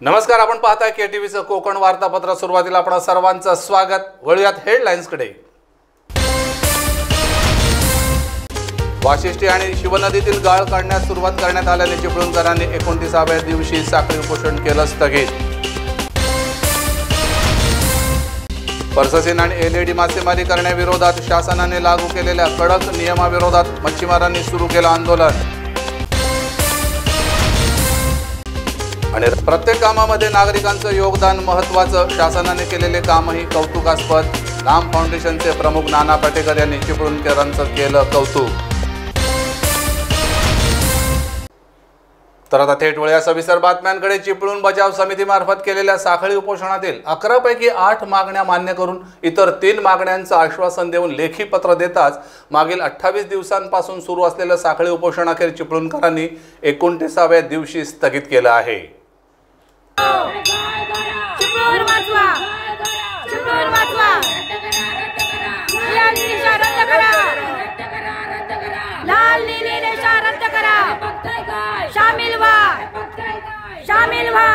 नमस्कार, आपण पाहताय केटीव्हीचं कोकण वार्तापत्र. सुरुवातीला आपणा सर्वांचं स्वागत. वळूयात हेडलाईन्सकडे. वाशिष्ठी आणि शिवनदीतील गाळ काढण्यास सुरुवात करण्यात आल्याने चिपळूणकरांनी 29व्या दिवशी साखळी उपोषण केलं स्थगित. पर्ससीन आणि एलईडी मासेमारी करण्याविरोधात शासनाने लागू केलेल्या कडक नियमाविरोधात मच्छीमारांनी सुरू केलं आंदोलन. आणि प्रत्येक कामामध्ये नागरिकांचं योगदान महत्त्वाचं, शासनाने केलेले कामही कौतुकास्पद. नाम फाउंडेशनचे प्रमुख नाना पाटेकर यांनी चिपळूणकरांचं केलं कौतुक. तर आता थेट वळूया सविस्तर बातम्यांकडे. चिपळूण बचाव समितीमार्फत केलेल्या साखळी उपोषणातील 11 पैकी 8 मागण्या मान्य करून इतर 3 मागण्यांचं आश्वासन देऊन लेखी पत्र देताच मागील 28 दिवसांपासून सुरू असलेलं साखळी उपोषण अखेर चिपळूणकरांनी 29व्या दिवशी स्थगित केलं आहे. शामिल व्हा.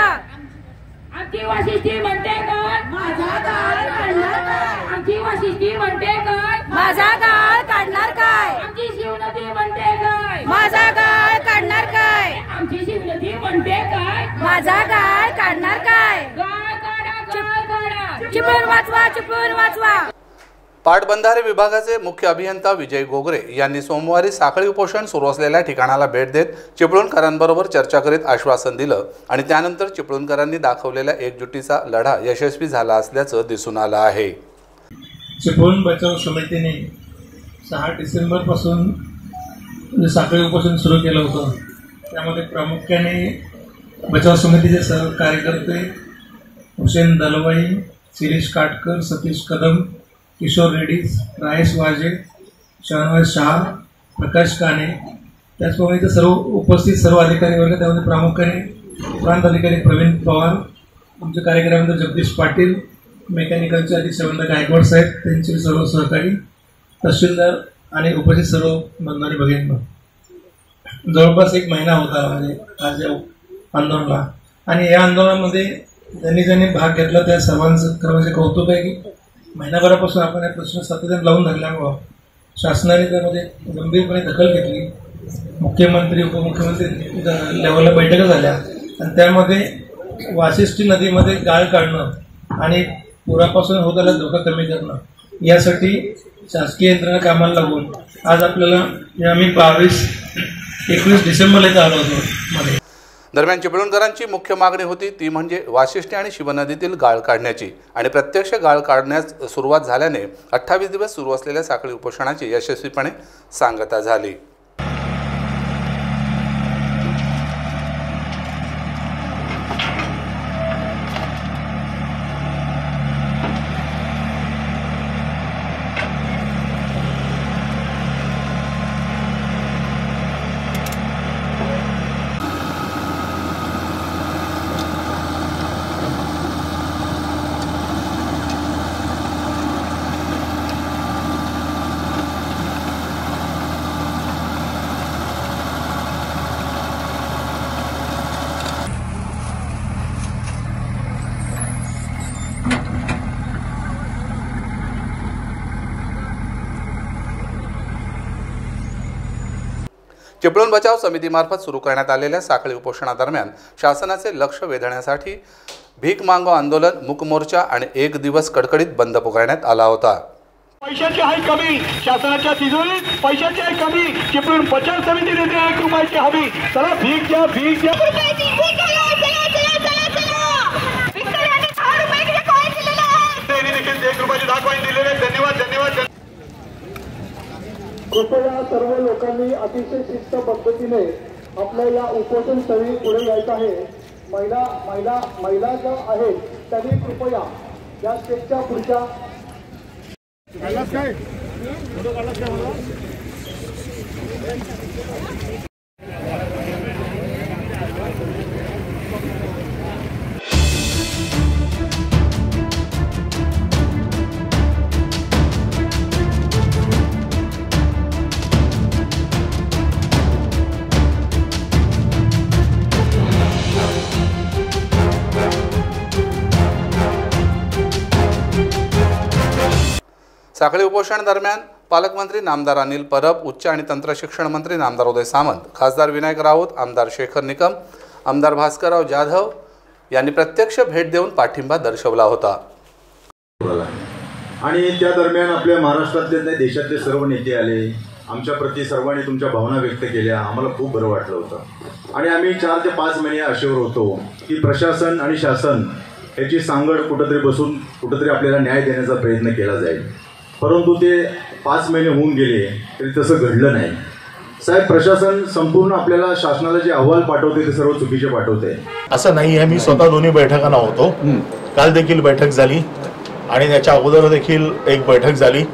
आमची वाशिष्ठी म्हणते काय? माझा गाळ काढणार काय? आमची वाशिष्ठी म्हणते काय? माझा गाळ काढणार काय? आमची शिवनदी म्हणते काय? माझा गाळ काढणार काय? आमची शिवनदी म्हणते काय? माझा गाळ काढणार काय? गाळ काढा, गाळ काढा. चिपळूण वाचवा, चिपळूण वाचवा. पाटबंधारे विभागाचे मुख्य अभियंता विजय गोगरे यांनी सोमवारी साखळी उपोषण सुरू असलेल्या ठिकाणाला भेट देत चिपळूणकरांबरोबर चर्चा करीत आश्वासन दिलं आणि त्यानंतर चिपळूणकरांनी दाखवलेल्या एकजुटीचा लढा यशस्वी झाला असल्याचं दिसून आलं आहे. चिपळूण बचाव समितीने 6 डिसेंबरपासून साखळी उपोषण सुरू केलं होतं. त्यामध्ये प्रामुख्याने बचाव समितीचे सर्व कार्यकर्ते हुसेन दलवाई, शिरीष काटकर, सतीश कदम, किशोर रेड्डी, रायस वाजे, शहनवाज शाह, प्रकाश काने, त्याचप्रमाणे इथं सर्व उपस्थित सर्व अधिकारी वर्ग, त्यामध्ये प्रामुख्याने प्रांत अधिकारी प्रवीण पवार, आमच्या कार्यक्रमामध्ये जगदीश पाटील, मेकॅनिकलचे अधीक्षक गायकवाड साहेब, त्यांचे सर्व सहकारी, तहसीलदार आणि उपस्थित सर्व मतदारी भगिनी. जवळपास 1 महिना होता म्हणजे आज या आंदोलनाला, आणि या आंदोलनामध्ये ज्यांनी भाग घेतला त्या सर्वांचं खरं कौतुक आहे की महिनाभरापासून आपण या प्रश्न सातत्याने लावून धरल्यामुळं शासनाने त्यामध्ये गंभीरपणे दखल घेतली. मुख्यमंत्री उपमुख्यमंत्री लेवलला बैठका झाल्या आणि त्यामध्ये वाशिष्ठी नदीमध्ये गाळ काढणं आणि पुरापासून होताना धोका कमी करणं यासाठी शासकीय यंत्रणा कामाला लागून आज आपल्याला आम्ही 21 डिसेंबरला इथं आलो होतो मध्ये. दरम्यान चिपळूणकरांची मुख्य मागणी होती ती म्हणजे वाशिष्ठी आणि शिवनदीतील गाळ काढण्याची, आणि प्रत्यक्ष गाळ काढण्यास सुरुवात झाल्याने 28 दिवस सुरू असलेल्या साखळी उपोषणाची यशस्वीपणे सांगता झाली. चिपळूण बचाव समितीमार्फत सुरू करण्यात आलेल्या साखळी उपोषणादरम्यान शासनाचे लक्ष वेधण्यासाठी भीक मागो आंदोलन, मूक मोर्चा आणि 1 दिवस कडकडीत बंद पुकारण्यात आला होता. पैशाची आहे कमी, शासनाच्या तिजोरीत पैशाची आहे कमी, चिपळूण बचाव समिती देते 1 रुपयाची हमी. चला भीक द्या, भीक द्या. देखील 1 रुपयाची दाखवाई दिलेले. धन्यवाद, धन्यवाद. कृपया सर्व लोकांनी अतिशय शिस्त पद्धतीने आपल्या या उपोषण स्थळी पुढे जायचं आहे. महिला ज्या आहेत त्यांनी कृपया या स्टेजच्या पुढच्या साखळी उपोषण दरम्यान पालकमंत्री नामदार अनिल परब, उच्च आणि तंत्र शिक्षण मंत्री नामदार उदय सामंत, खासदार विनायक राऊत, आमदार शेखर निकम, आमदार भास्करराव जाधव यांनी प्रत्यक्ष भेट देऊन पाठिंबा दर्शवला होता। आणि त्या दरम्यान आपल्या महाराष्ट्रातले नाही देशातले सर्व नेते आले, आमच्या प्रति सर्वांनी तुमच्या भावना व्यक्त केल्या, आम्हाला खूप बरं वाटलं होतं। आणि आम्ही 4 ते 5 महिने आशेवर होतो की प्रशासन आणि शासन याची सांगड कुठंतरी बसून कुठंतरी आपल्याला न्याय देण्याचा प्रयत्न केला जाईल, परंतु ते 5 महिने होऊन गेले तरी तसं घडलं नाही। साहेब, प्रशासन संपूर्ण आपल्याला शासनाला जे अहवाल पाठवते ते सर्व चुकीचे पाठवते। असं नाही आहे, मी स्वतः दोन्ही बैठकांना होतो। काल देखील बैठक झाली आणि त्याच्या अगोदर देखील एक बैठक झाली।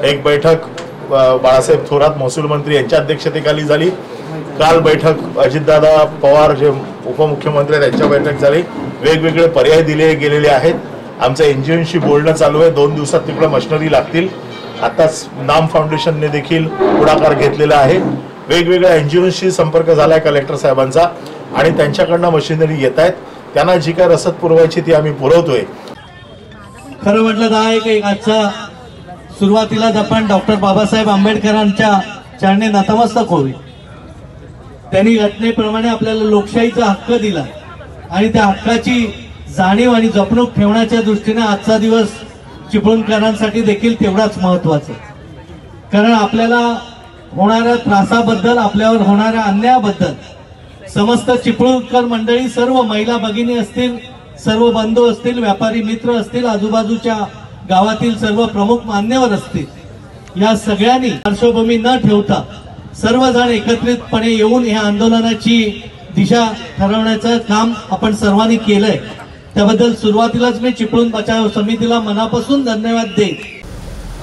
एक बैठक बाळासाहेब थोरात महसूल मंत्री यांच्या अध्यक्षतेखाली झाली। काल बैठक अजितदादा पवार जे उपमुख्यमंत्री आहेत त्यांच्या बैठक झाली। वेगवेगळे पर्याय दिले गेलेले आहेत। आमच्या एनजीओशी बोलणं चालू आहे। 2 दिवसात तिकडे मशिनरी लागतील। आताच नाम फाउंडेशनने देखील पुढाकार घेतलेला आहे। वेगवेगळ्या एनजीओशी संपर्क झाला आहे कलेक्टर साहेबांचा आणि त्यांच्याकडनं मशिनरी येत आहेत। त्यांना जी काय रसद पुरवायची ती आम्ही पुरवतोय। खरं म्हटलं तर आहे की आजचा सुरुवातीलाच आपण डॉक्टर बाबासाहेब आंबेडकरांच्या चरणी नतमस्तक होईल। त्यांनी घटनेप्रमाणे आपल्याला लोकशाहीचा हक्क दिला आणि त्या हक्काची जाणीव आणि जपणूक ठेवण्याच्या दृष्टीने आजचा दिवस चिपळूणकरांसाठी देखील तेवढाच महत्त्वाचा, कारण आपल्याला होणाऱ्या त्रासाबद्दल, आपल्यावर होणाऱ्या अन्यायाबद्दल समस्त चिपळूणकर मंडळी, सर्व महिला भगिनी असतील, सर्व बंधू असतील, व्यापारी मित्र असतील, आजूबाजूच्या गावातील सर्व प्रमुख मान्यवर असतील, या सगळ्यांनी पार्श्वभूमी न ठेवता सर्वजण एकत्रितपणे येऊन या आंदोलनाची दिशा ठरवण्याचं काम आपण सर्वांनी केलंय। त्याबद्दल सुरुवातीलाच मी चिपळूण बचाव समितीला मनापासून धन्यवाद देईन।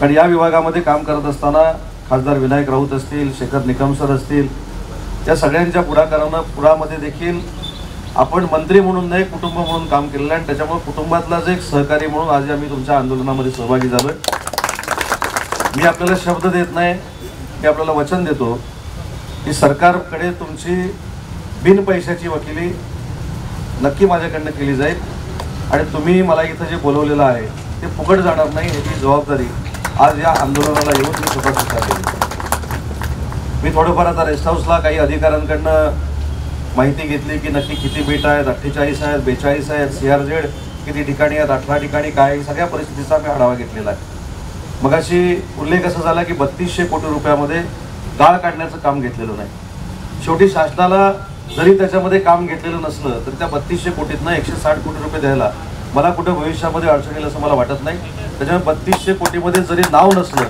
कारण या विभागामध्ये काम करत असताना खासदार विनायक राऊत असतील, शेखर निकम सर असतील, या सगळ्यांच्या पुढामध्ये देखील आपण मंत्री म्हणून नाही कुटुंब म्हणून काम केलेलं आहे आणि त्याच्यामुळे कुटुंबातलाच एक सहकारी म्हणून आज आम्ही तुमच्या आंदोलनामध्ये सहभागी झालोय। मी आपल्याला शब्द देत नाही, मी आपल्याला वचन देतो की सरकारकडे तुमची बिन पैशाची वकिली नक्की माझ्याकडनं केली जाईल आणि तुम्ही मला इथं जे बोलवलेलं आहे ते फुकट जाणार नाही याची जबाबदारी आज या आंदोलनाला येऊन मी स्वतः स्वीकारली। मी थोडंफार आता रेस्ट हाऊसला काही अधिकाऱ्यांकडनं माहिती घेतली की नक्की किती बेट आहेत, 48 आहेत, 42 आहेत, CRZ किती ठिकाणी आहेत, 18 ठिकाणी काय, सगळ्या परिस्थितीचा मी आढावा घेतलेला आहे। मगाशी उल्लेख असा झाला की 3200 कोटी रुपयामध्ये गाळ काढण्याचं काम घेतलेलं नाही। शेवटी शासनाला जरी त्याच्यामध्ये काम घेतलेलं नसलं तर त्या 3200 कोटीतनं 160 कोटी रुपये द्यायला मला कुठे भविष्यामध्ये अडचण येईल असं मला वाटत नाही। त्याच्यामुळे 3200 कोटीमध्ये जरी नाव नसलं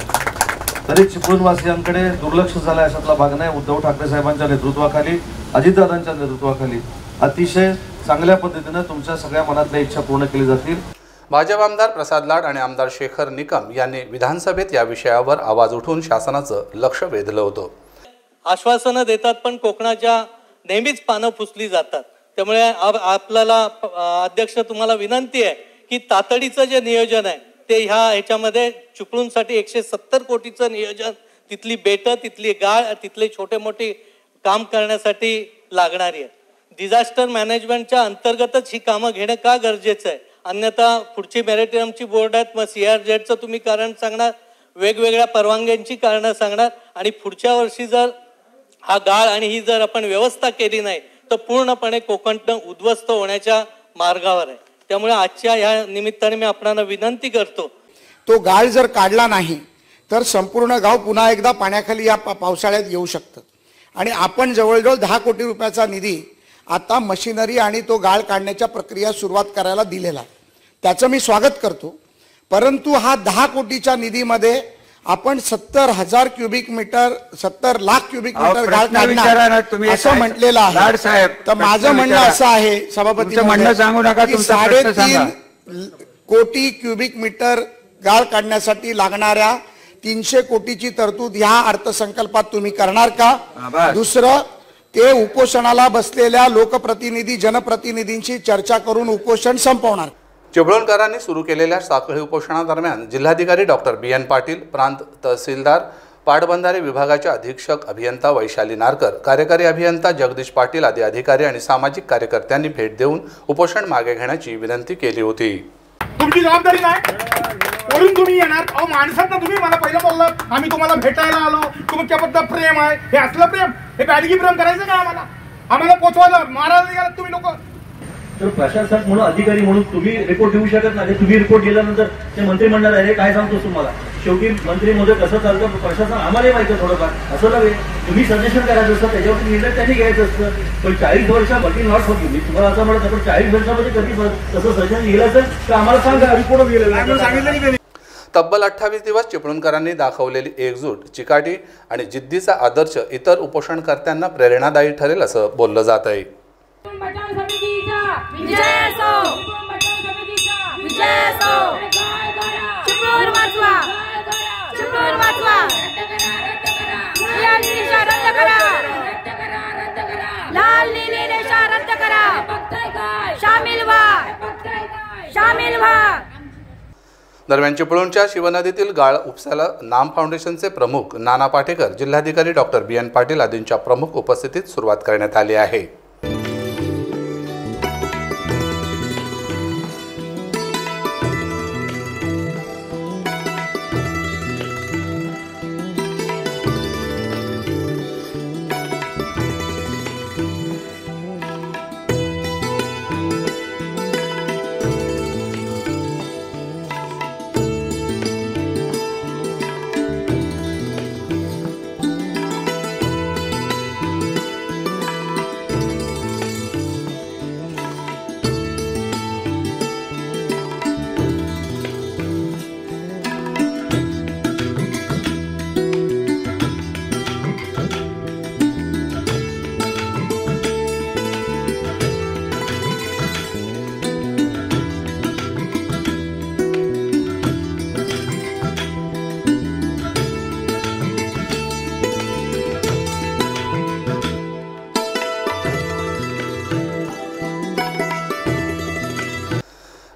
तरी चिपळूणवासियांकडे दुर्लक्ष झालं अशातला भाग नाही। उद्धव ठाकरे साहेबांच्या नेतृत्वाखाली, अजितदादांच्या नेतृत्वाखाली अतिशय चांगल्या पद्धतीने तुमच्या सगळ्या मनातल्या इच्छा पूर्ण केली जातील। भाजप आमदार प्रसाद लाड आणि आमदार शेखर निकम यांनी विधानसभेत या विषयावर आवाज उठवून शासनाचं लक्ष वेधलं होतं। आश्वासनं देतात पण कोकणाच्या नेहमीच पानं पुसली जातात। त्यामुळे आपल्याला अध्यक्ष तुम्हाला विनंती आहे की तातडीचं जे नियोजन आहे ते ह्याच्यामध्ये चिपळूणसाठी 170 कोटीचं नियोजन, तिथली बेटं, तिथली गाळ, तिथले छोटे मोठे काम करण्यासाठी लागणारी आहे। डिझास्टर मॅनेजमेंटच्या अंतर्गतच ही कामं घेणं का गरजेचं आहे, अन्यथा पुढची मॅरिटाईमची बोर्ड आहेत, मग CRZचं तुम्ही कारण सांगणार, वेगवेगळ्या परवानग्यांची कारणं सांगणार आणि पुढच्या वर्षी जर हा गाळ आणि ही जर आपण व्यवस्था केली नाही तर पूर्णपणे कोकण उद्ध्वस्त होण्याच्या मार्गावर आहे। त्यामुळे आजच्या या निमित्ताने मी आपणाला विनंती करतो, तो गाळ जर काढला नाही तर संपूर्ण गाव पुन्हा एकदा पाण्याखाली या पावसाळ्यात येऊ शकतं आणि आपण जवळजवळ 10 कोटी रुपयाचा निधी आता मशिनरी आणि तो गाळ काढण्याच्या प्रक्रिया सुरुवात करायला दिलेला आहे। त्याचं मी स्वागत करतो, परंतु हा 10 कोटीच्या निधीमध्ये आपण 70,000 cubic metre 70 lakh cubic metre गाळ काढणार असं म्हटलेलं आहे। तर माझं म्हणणं असं आहे सभापती, 3.5 कोटी क्युबिक मीटर गाळ काढण्यासाठी लागणाऱ्या 300 कोटीची तरतूद ह्या अर्थसंकल्पात तुम्ही करणार का? दुसरं, ते उपोषणाला बसलेल्या लोकप्रतिनिधी जनप्रतिनिधींशी चर्चा करून उपोषण संपवणार। चिपळूणकरांनी सुरू केलेल्या साखळी उपोषणादरम्यान जिल्हाधिकारी डॉक्टर BN पाटील, प्रांत तहसीलदार, पाटबंधारे विभागाच्या अधीक्षक अभियंता वैशाली नारकर, कार्यकारी अभियंता जगदीश पाटील आदी अधिकारी आणि सामाजिक कार्यकर्त्यांनी भेट देऊन उपोषण मागे घेण्याची विनंती केली होती। तुमची जबाबदारी नाही, सोडून तुम्ही येणार? अहो माणसात ना तुम्ही मला पहिलं बोललं आम्ही तुम्हाला भेटायला आलो, तुमच्याबद्दल प्रेम आहे, हे असलं प्रेम, हे बॅडगी प्रेम करायचं का आम्हाला पोचवायला मारायला गेलात तुम्ही लोक? तर प्रशासक म्हणून अधिकारी म्हणून तुम्ही रिपोर्ट देऊ शकत नाही. तुम्ही रिपोर्ट दिल्यानंतर ते मंत्री म्हणणार आहे काय सांगतो तुम्हाला. शेवटी मंत्री मध्ये कसं चालतं प्रशासन आम्हालाही माहिती आहे थोडंफार. असं नव्हे तुम्ही सजेशन करायचं असतं, त्याच्यावरती निर्णय त्यांनी घ्यायचं असतं. पण 40 वर्षामध्ये नॉट होती. मी तुम्हाला असं म्हणत पण 40 वर्षामध्ये कधी तसं सजेशन गेलं असेल तर आम्हाला सांगा. रिपोर्ट गेलेला सांगितलं. तब्बल 28 दिवस चिपळूणकरांनी दाखवलेली एकजूट, चिकाटी आणि जिद्दीचा आदर्श इतर उपोषणकर्त्यांना प्रेरणादायी ठरेल असं बोललं जात आहे. लाल नीली रेषा रद्द करा. शामिल व्हा. दरम्यान चिपळूणच्या शिवनदीतील गाळ उपसाला नाम फाउंडेशनचे प्रमुख नाना पाटेकर, जिल्हाधिकारी डॉक्टर BN पाटील आदींच्या प्रमुख उपस्थितीत सुरुवात करण्यात आली आहे.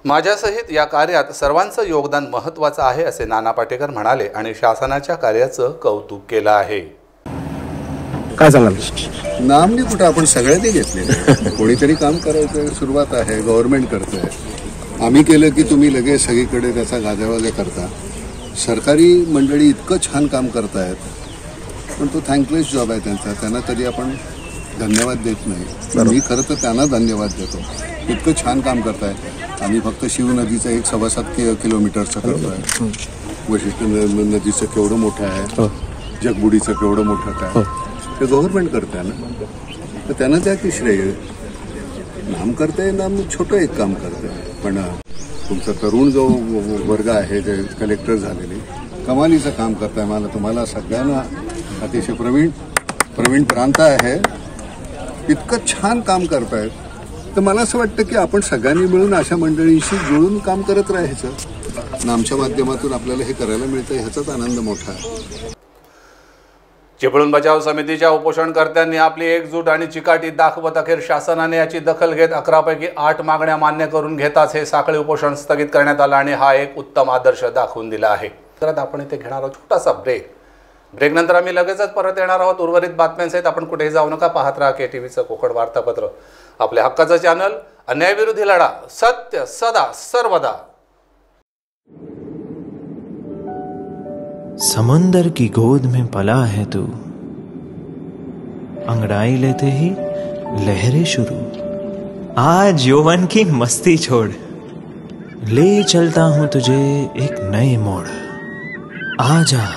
माझ्यासहित या कार्यात सर्वांचं योगदान महत्त्वाचं आहे असे नाना पाटेकर म्हणाले आणि शासनाच्या कार्याचं कौतुक केलं आहे. काय सांगाल? नामनी कुठं आपण सगळ्यांनी घेतले. कोणीतरी काम करायचं सुरुवात आहे, गव्हर्नमेंट करतंय. आम्ही केलं की तुम्ही लगेच सगळीकडे त्याचा गाजावाजा करता. सरकारी मंडळी इतकं छान काम करतायत, पण तो थँकलेस जॉब आहे त्यांचा. त्यांना कधी आपण धन्यवाद देत नाही. मी खरं तर त्यांना धन्यवाद देतो. इतकं छान काम करताय. आम्ही फक्त शिवनदीचं 1.25 किलोमीटरचं करतोय. वशिष्ठ नदीचं केवढं मोठं आहे, जगबुडीचं केवढं मोठं काय, ते गव्हर्नमेंट करताय ना. तर त्यांना त्या की श्रेय. नाम करताय, नाम छोटं एक काम करतंय. पण तुमचा तरुण जो वर्ग आहे, जे कलेक्टर झालेले, कमालीचं काम करताय. मला तुम्हाला सगळ्यांना अतिशय प्रवीण प्रांत आहे. इतकं छान काम करतायत. तर मला असं वाटतं की आपण सगळ्यांनी मिळून अशा मंडळींशी जुळून काम करत राहायचं. नामच्या माध्यमातून आपल्याला हे करायला मिळतं, ह्याचाच आनंद मोठा आहे. चिपळूण बचाव समितीच्या उपोषणकर्त्यांनी आपली एकजूट आणि चिकाटी दाखवत अखेर शासनाने याची दखल घेत 11 पैकी 8 मागण्या मान्य करून घेताच हे साखळी उपोषण स्थगित करण्यात आलं आणि हा एक उत्तम आदर्श दाखवून दिला आहे. तर आपण इथे घेणार आहोत छोटासा ब्रेकनंतर आम्ही लगेचच परत येणार आहोत उर्वरित बातम्यांसहित. आपण कुठेही जाऊ नका, पाहत राहा KTVचं कोकण वार्तापत्र, आपल्या हक्काचं चॅनल, अन्यायविरोधी लढा, सत्य सदा सर्वदा. समंदर की गोद में पला है तू, अंगड़ाई लेते ही लहरें शुरू. आज यौवन की मस्ती छोड़, ले चलता हूं तुझे एक नए मोड़. आजा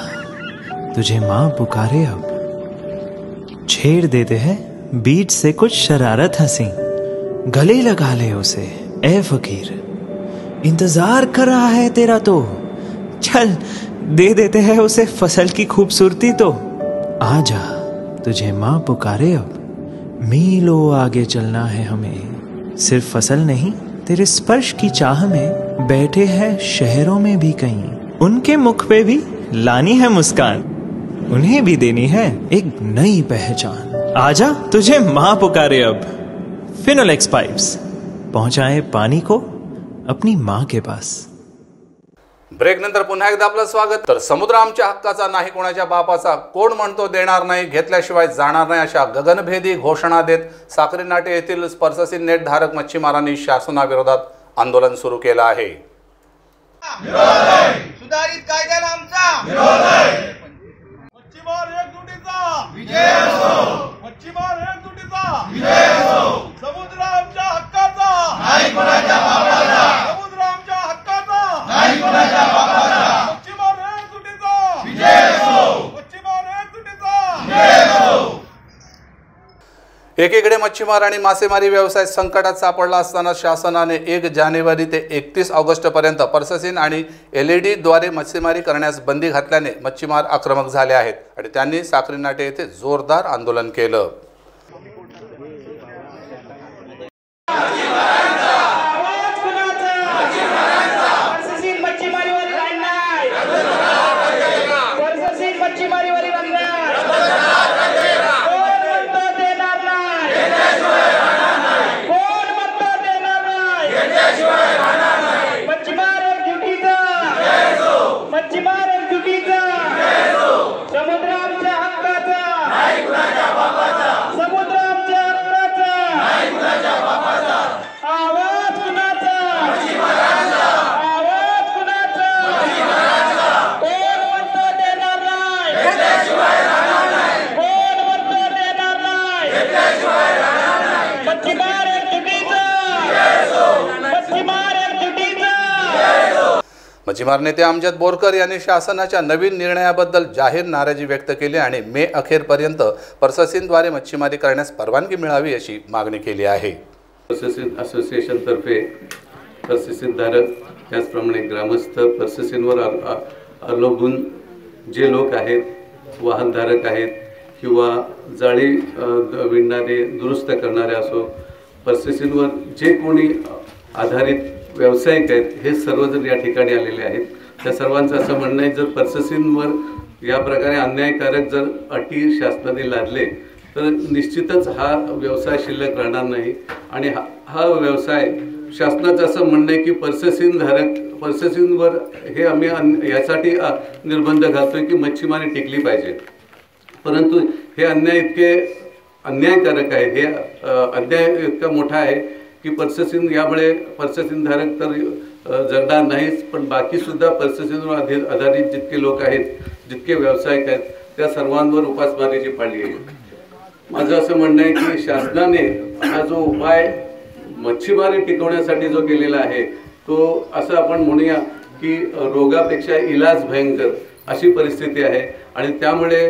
तुझे माँ पुकारे अब, छेड़ देते हैं बीच से कुछ शरारत हंसी. गले लगा ले उसे ए फकीर, इंतजार कर रहा है तेरा तो. चल दे देते हैं उसे फसल की खूबसूरती तो. आजा तुझे माँ पुकारे अब, मीलों आगे चलना है हमें. सिर्फ फसल नहीं, तेरे स्पर्श की चाह में बैठे हैं शहरों में भी कहीं. उनके मुख पे भी लानी है मुस्कान, उन्हें भी देनी है एक नई पहचान. आजा तुझे माँ पुकारे अब. फिनोलेक्स पाइप्स पहुंचाए पानी को अपनी माँ के पास. ब्रेकनंतर पुन्हा एकदा आपलं स्वागत. तर समुद्र आमच्या हक्काचा नाही, कोणाच्या बापाचा. कोण म्हणतो देणार नाही, घेतल्याशिवाय जाणार नाही, अशा गगनभेदी घोषणा देत साक्री नाटे येथील स्पर्शशील नेट धारक मच्छीमारांनी शासनाविरोधात आंदोलन सुरू केलं आहे. सुधारित कायद्याला आमचा मच्छीमार एकजुटीचा विजय असो. मच्छीमार एकजुटीचा विजय असो. समुद्र आमच्या हक्काचा नाही कोणाच्या बापाचा. समुद्र आमच्या हक्काचा नाही कोणाच्या बापाचा. मच्छीमार एकजुटीचा विजय असो. मच्छीमार एकजुटीचा विजय असो. एकीकडे मच्छीमार आणि मासेमारी व्यवसाय संकटात सापडला असताना शासनाने 1 जानेवारी ते 31 ऑगस्टपर्यंत पर्ससीन आणि LED द्वारे मच्छीमारी करण्यास बंदी घातल्याने मच्छीमार आक्रमक झाले आहेत आणि त्यांनी साक्री नाटे येथे जोरदार आंदोलन केलं. मच्छीमार नेते अमजद बोरकर यांनी शासनाच्या नवीन निर्णयाबद्दल जाहीर नाराजी व्यक्त केली आणि मे अखेरपर्यंत पर्ससीनद्वारे मच्छीमारी करण्यास परवानगी मिळावी अशी मागणी केली आहे. पर्ससीन असोसिएशनतर्फे पर्ससीनधारक त्याचप्रमाणे ग्रामस्थ पर्ससीनवर अवलंबून जे लोक आहेत, वाहनधारक आहेत किंवा जाळी विणणारे, दुरुस्त करणारे असो, पर्ससीनवर जे कोणी आधारित व्यावसायिक आहेत हे सर्वजण या ठिकाणी आलेले आहेत. त्या सर्वांचं असं म्हणणं आहे, जर पर्ससीनवर या प्रकारे अन्यायकारक जर अटी शासनाने लादले तर निश्चितच हा व्यवसाय शिल्लक राहणार नाही आणि हा व्यवसाय शासनाचं असं म्हणणं आहे की पर्ससीनवर हे आम्ही यासाठी निर्बंध घालतोय की मच्छीमारी टिकली पाहिजे. परंतु हे अन्याय इतके अन्यायकारक आहे, हे अन्याय इतका मोठा आहे की पर्ससीन यामुळे पर्ससीनधारक तर जगणार नाहीच, पण बाकीसुद्धा पर्ससीनवर आधारित जितके लोक आहेत, जितके व्यावसायिक आहेत, त्या सर्वांवर उपासमारीची पाळी आहे. माझं असं म्हणणं आहे की शासनाने हा जो उपाय मच्छीमारी टिकवण्यासाठी जो केलेला आहे तो असं आपण म्हणूया की रोगापेक्षा इलाज भयंकर अशी परिस्थिती आहे आणि त्यामुळे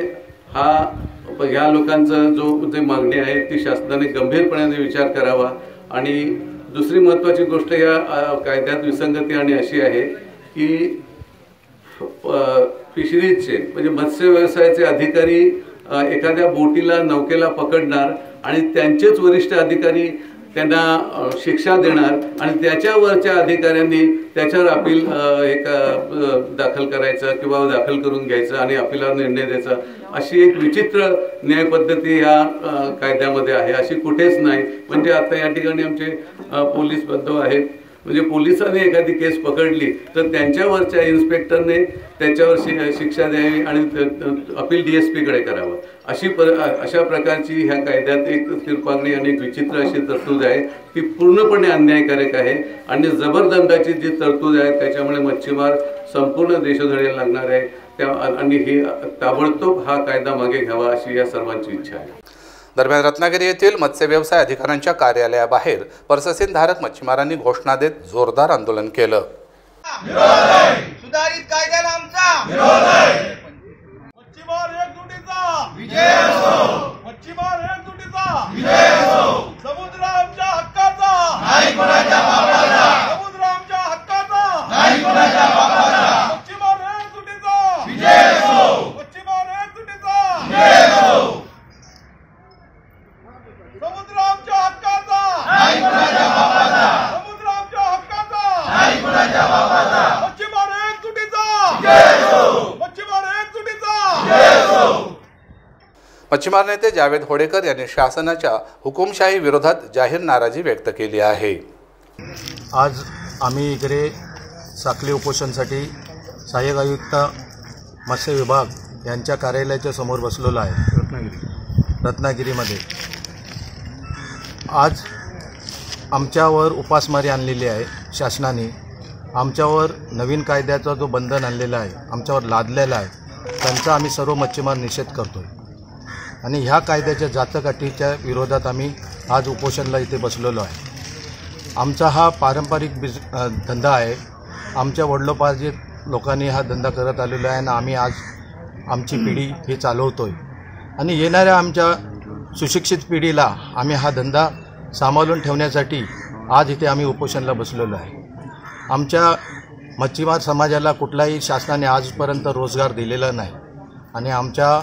ह्या लोकांचं जे मागणी आहे ती शासनाने गंभीरपणे विचार करावा. आणि दुसरी महत्त्वाची गोष्ट या कायद्यात विसंगती आणि अशी आहे की फिशरीजचे म्हणजे मत्स्य व्यवसायाचे अधिकारी एखाद्या बोटीला, नौकेला पकडणार आणि त्यांचेच वरिष्ठ अधिकारी त्यांना शिक्षा देणार आणि त्याच्यावरच्या अधिकाऱ्यांनी त्याच्यावर अपील दाखल करायचं किंवा दाखल करून घ्यायचं आणि अपिलावर निर्णय द्यायचा, अशी एक विचित्र न्यायपद्धती या कायद्यामध्ये आहे, अशी कुठेच नाही. म्हणजे आता या ठिकाणी आमचे पोलीस बंधू आहेत, म्हणजे पोलिसांनी एखादी केस पकडली तर त्यांच्यावरच्या इन्स्पेक्टरने त्याच्यावर शिक्षा द्यावी आणि अपील DSP-कडे करावं. अशा प्रकारची ह्या कायद्यात एक तिरपांगणी आणि एक विचित्र अशी तरतूद आहे ती पूर्णपणे अन्यायकारक आहे आणि जबरदंडाची जी तरतूद आहे त्याच्यामुळे मच्छीमार संपूर्ण देशोधडीला लागणार आहे. आणि ही ताबडतोब हा कायदा मागे घ्यावा अशी या सर्वांची इच्छा आहे. दरम्यान रत्नागिरी येथील मत्स्य व्यवसाय अधिकाऱ्यांच्या कार्यालयाबाहेर पर्ससीनधारक मच्छीमारांनी घोषणा देत जोरदार आंदोलन केलं. सुधारित कायद्याला आमचा मच्छीमार एकजुटीचा विजय असो. मच्छीमार एकजुटीचा विजय असो. समुद्र आमच्या हक्काचा नाही कोणाच्या बापाचा. समुद्र आमच्या हक्काचा नाही कोणाच्या बापाचा. मच्छीमार एकजुटीचा विजय असो. मच्छीमार एकजुटीचा विजय असो. समुद्र आमच्या हक्काचा नाही कोणाच्या बापाचा. समुद्र आमच्या हक्काचा नाही कोणाच्या बापाचा. मच्छीमार एकजुटीचा विजय असो. मच्छीमार एकजुटीचा विजय असो. मच्छीमार नेते जावेद होडेकर यांनी शासनाच्या हुकुमशाही विरोधात जाहीर नाराजी व्यक्त केली आहे. आज आम्ही इकडे साखळी उपोषणासाठी सहाय्यक आयुक्त मत्स्य विभाग यांच्या कार्यालयाच्या समोर बसलेलो आहे रत्नागिरीमध्ये. आज आमच्यावर उपासमारी आणलेली आहे शासनाने आमच्यावर नवीन कायद्याचा जो बंधन आणलेला आहे, आमच्यावर लादलेला आहे, त्यांचा आम्ही सर्व मच्छीमार निषेध करतो आहे. आणि ह्या कायद्याच्या जाचक-अटीच्या विरोधात आम्ही आज उपोषणला इथे बसलेलो आहे. आमचा हा पारंपरिक धंदा आहे. आमच्या वडिलोपार्जित लोकांनी हा धंदा करत आलेला आहे आणि आम्ही आज आमची पिढी हे चालवतो आहे. आणि येणाऱ्या आमच्या सुशिक्षित पिढीला आम्ही हा धंदा सांभाळून ठेवण्यासाठी आज इथे आम्ही उपोषणला बसलेलो आहे. आमच्या मच्छीमार समाजाला कुठलाही शासनाने आजपर्यंत रोजगार दिलेला नाही आणि आमच्या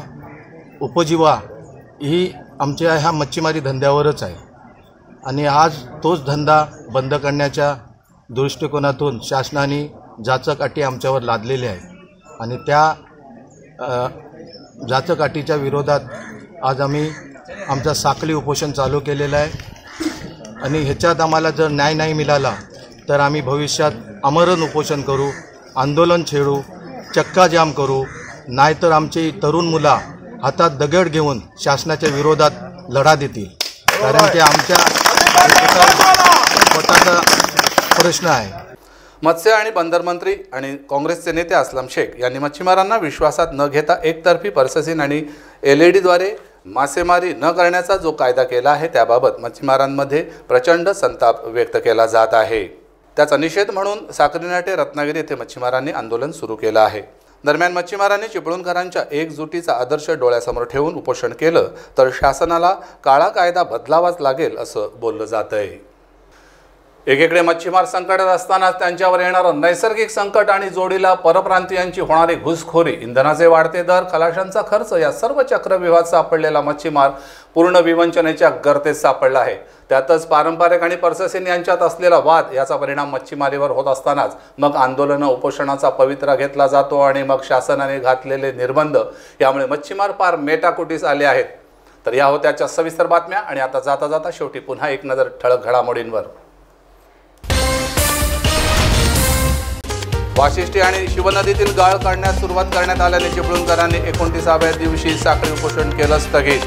उपजीवा ही आमच्या ह्या मच्छीमारी धंद्यावरच आहे. आणि आज तोच धंदा बंद करण्याच्या दृष्टिकोनातून शासनाने जाचक अटी आमच्यावर लादलेल्या आहेत आणि त्या जाचक अटीच्या विरोधात आज आम्ही आमचा साखळी उपोषण चालू केलेलं आहे. आणि ह्याच्यात आम्हाला जर न्याय नाही मिळाला तर आम्ही भविष्यात आमरण उपोषण करू, आंदोलन छेडू, चक्काजाम करू, नाहीतर आमची तरुण मुलं हातात दगड घेऊन शासनाच्या विरोधात लढा देतील. कारण की आमच्या स्वतःचा प्रश्न आहे. मत्स्य आणि बंदर मंत्री आणि काँग्रेसचे नेते असलम शेख यांनी मच्छीमारांना विश्वासात न घेता एकतर्फी पर्ससीन आणि LED-द्वारे मासेमारी न करण्याचा जो कायदा केला आहे त्याबाबत मच्छीमारांमध्ये प्रचंड संताप व्यक्त केला जात आहे. त्याचा निषेध म्हणून साक्रीनाटे रत्नागिरी येथे मच्छीमारांनी आंदोलन सुरू केलं आहे. दरम्यान मच्छीमारांनी चिपळूणकरांच्या एकजुटीचा आदर्श डोळ्यासमोर ठेवून उपोषण केलं तर शासनाला काळा कायदा बदलावाच लागेल असं बोललं जात आहे. एकीकडे मच्छीमार संकटात असतानाच त्यांच्यावर येणारं नैसर्गिक संकट आणि जोडीला परप्रांतीयांची होणारी घुसखोरी, इंधनाचे वाढते दर, खलाशांचा खर्च या सर्व चक्रव्यूहात सापडलेला मच्छीमार पूर्ण विवंचनेच्या गर्तेत सापडला आहे. त्यातच पारंपरिक आणि पर्ससीन यांच्यात असलेला वाद याचा परिणाम मच्छीमारीवर होत असतानाच मग आंदोलनं उपोषणाचा पवित्रा घेतला जातो आणि मग शासनाने घातलेले निर्बंध यामुळे मच्छीमार पार मेटाकुटीस आले आहेत. तर या होत्या आजच्या सविस्तर बातम्या आणि आता जाता जाता शेवटी पुन्हा एक नजर ठळक घडामोडींवर. वाशिष्ठी आणि शिवनदीतील गाळ काढण्यास सुरुवात करण्यात आल्याने चिपळूणकरांनी 29व्या दिवशी साखळी उपोषण केलं स्थगित.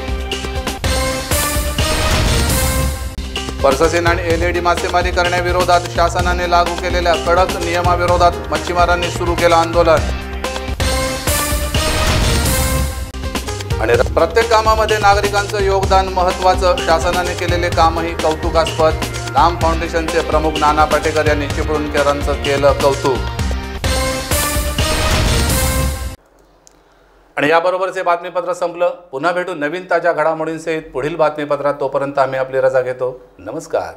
पर्ससीन आणि LED मासेमारी करण्याविरोधात शासनाने लागू केलेल्या कडक नियमाविरोधात मच्छीमारांनी सुरू केलं आंदोलन. आणि प्रत्येक कामामध्ये नागरिकांचं योगदान महत्त्वाचं, शासनाने केलेले कामही कौतुकास्पद. नाम फाउंडेशनचे प्रमुख नाना पाटेकर यांनी चिपळूणकरांचं केलं कौतुक. आणि याबरोबरच हे बातमीपत्र संपलं. पुन्हा भेटू नवीन ताज्या घडामोडींसहित पुढील बातमीपत्रात. तोपर्यंत आम्ही आपली रजा घेतो. नमस्कार.